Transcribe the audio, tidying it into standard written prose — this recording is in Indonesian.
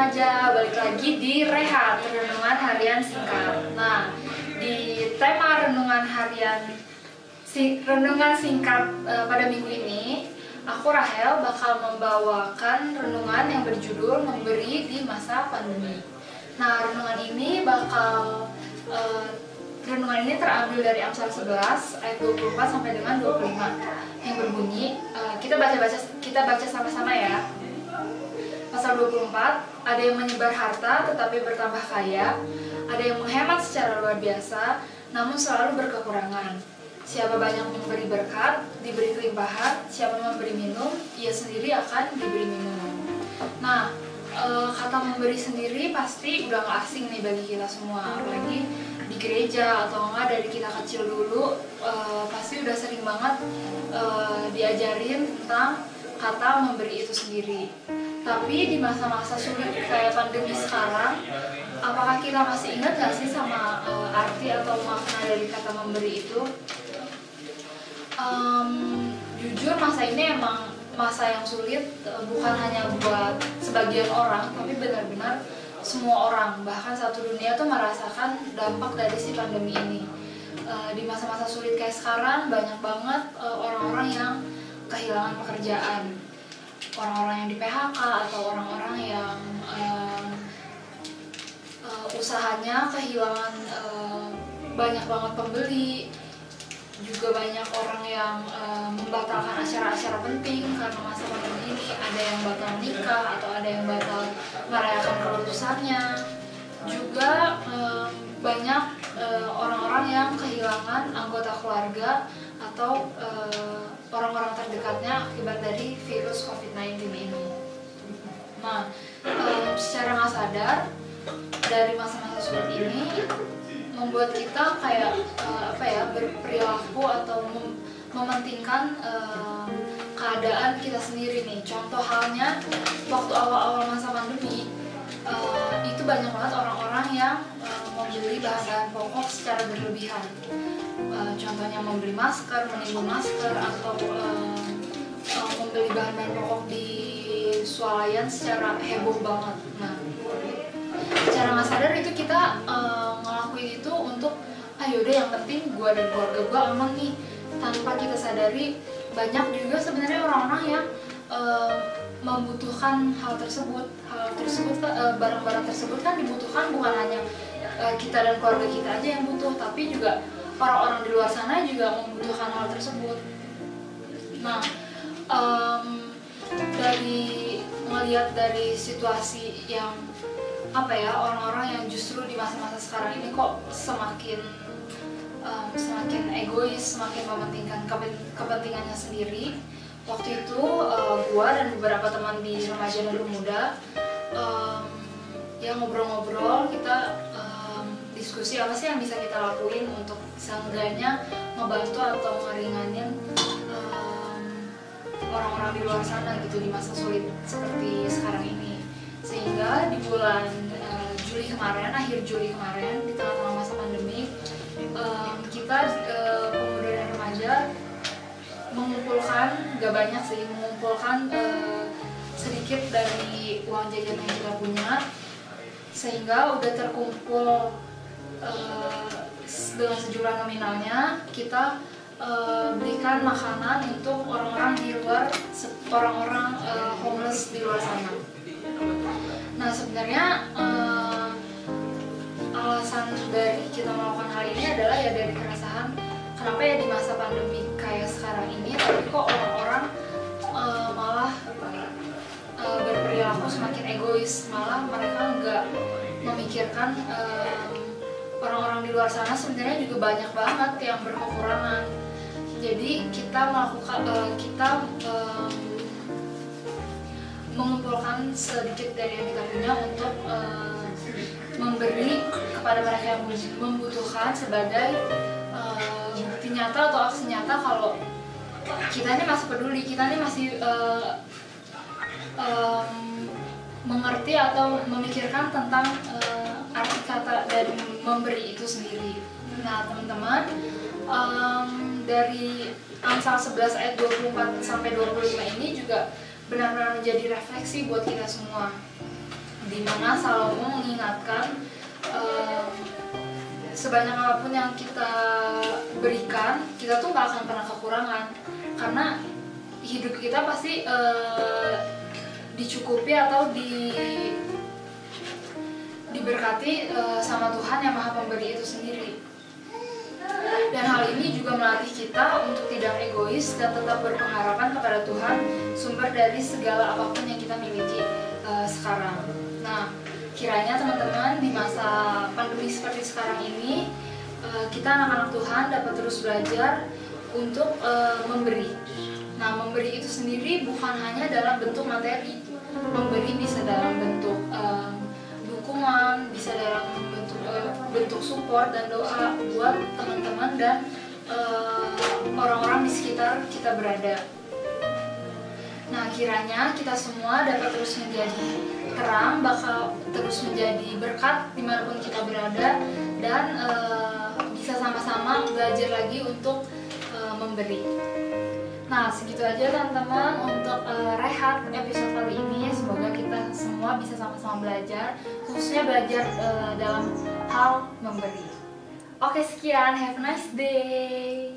remaja, balik lagi di Rehat, renungan harian singkat. Nah, di tema renungan singkat pada minggu ini, aku Rahel bakal membawakan renungan yang berjudul Memberi di Masa Pandemi. Nah, renungan ini terambil dari Amsal 11 ayat 24 sampai dengan 25 yang berbunyi, kita baca sama-sama ya. Pasal 24, ada yang menyebar harta tetapi bertambah kaya, ada yang menghemat secara luar biasa namun selalu berkekurangan. Siapa banyak memberi berkat, diberi kelimpahan. Siapa memberi minum, ia sendiri akan diberi minum. Nah, kata memberi sendiri pasti udah gak asing nih bagi kita semua, apalagi di gereja atau enggak dari kita kecil dulu pasti udah sering banget diajarin tentang kata memberi itu sendiri. Tapi di masa-masa sulit kayak pandemi sekarang, apakah kita masih ingat gak sih sama arti atau makna dari kata memberi itu? Jujur masa ini emang masa yang sulit, bukan hanya buat sebagian orang, tapi benar-benar semua orang, bahkan satu dunia tuh merasakan dampak dari si pandemi ini. Di masa-masa sulit kayak sekarang banyak banget orang-orang yang kehilangan pekerjaan, orang-orang yang di PHK atau orang-orang yang usahanya kehilangan banyak banget pembeli. Juga banyak orang yang membatalkan acara-acara penting karena masa pandemi ini. Ada yang batal nikah atau ada yang batal merayakan kelulusannya. Juga banyak orang-orang yang kehilangan anggota keluarga atau orang-orang terdekatnya akibat dari virus COVID-19 ini. Nah, secara nggak sadar dari masa-masa sulit ini membuat kita kayak berperilaku atau mementingkan keadaan kita sendiri nih. Contoh halnya waktu awal-awal masa pandemi itu banyak banget orang-orang yang membeli bahan-bahan pokok secara berlebihan. Contohnya membeli masker, menimbun masker, atau membeli bahan-bahan pokok di swalayan secara heboh banget. Nah, secara nggak sadar itu kita ngelakuin itu untuk yaudah yang penting gue dan keluarga gue aman nih, tanpa kita sadari banyak juga sebenarnya orang-orang yang membutuhkan hal tersebut. Barang-barang tersebut kan dibutuhkan bukan hanya kita dan keluarga kita aja yang butuh, tapi juga orang-orang di luar sana juga membutuhkan hal tersebut. Nah, melihat dari situasi yang orang-orang yang justru di masa-masa sekarang ini kok semakin egois, semakin mementingkan kepentingannya sendiri. Waktu itu gua dan beberapa teman di remaja dan muda yang ngobrol-ngobrol, kita diskusi apa sih yang bisa kita lakuin untuk seenggaknya ngebantu atau ngeringanin orang-orang di luar sana gitu di masa sulit seperti sekarang ini. Sehingga di bulan akhir Juli kemarin, di tengah-tengah masa pandemi, kita pemuda dan remaja mengumpulkan, gak banyak sih, sedikit dari uang jajan yang kita punya, sehingga udah terkumpul dengan sejumlah nominalnya. Kita berikan makanan untuk orang-orang di luar, orang-orang homeless di luar sana. Nah, sebenarnya alasan dari kita melakukan hal ini adalah ya dari keresahan, kenapa ya di masa pandemi kayak sekarang ini tapi kok orang-orang malah berperilaku semakin egois, malah mereka nggak memikirkan orang-orang di luar sana sebenarnya juga banyak banget yang berkekurangan. Jadi kita mengumpulkan sedikit dari yang kita punya untuk memberi kepada mereka yang membutuhkan sebagai bukti nyata atau aksi nyata kalau kita ini masih peduli, kita ini masih mengerti atau memikirkan tentang arti kata dari memberi itu sendiri. Nah, teman-teman, dari Amsal 11 ayat 24 sampai 25 ini juga benar-benar menjadi refleksi buat kita semua. di mana Salomo mengingatkan sebanyak apapun yang kita berikan, kita tuh nggak akan pernah kekurangan, karena hidup kita pasti dicukupi atau diberkati sama Tuhan yang Maha Pemberi itu sendiri. Dan hal ini juga melatih kita untuk tidak egois dan tetap berpengharapan kepada Tuhan, sumber dari segala apapun yang kita miliki sekarang. Nah, kiranya teman-teman di masa pandemi seperti sekarang ini, kita anak-anak Tuhan dapat terus belajar untuk memberi. Nah, memberi itu sendiri bukan hanya dalam bentuk materi. Memberi bisa dalam bentuk dukungan, bisa dalam bentuk support dan doa buat teman-teman dan orang-orang di sekitar kita berada. Nah, kiranya kita semua dapat terus menjadi terang, bakal terus menjadi berkat dimanapun kita berada, dan bisa sama-sama belajar lagi untuk memberi. Nah, segitu aja teman-teman untuk rehat episode kali ini. Semoga kita semua bisa sama-sama belajar, khususnya belajar dalam hal memberi. Oke, sekian. Have a nice day.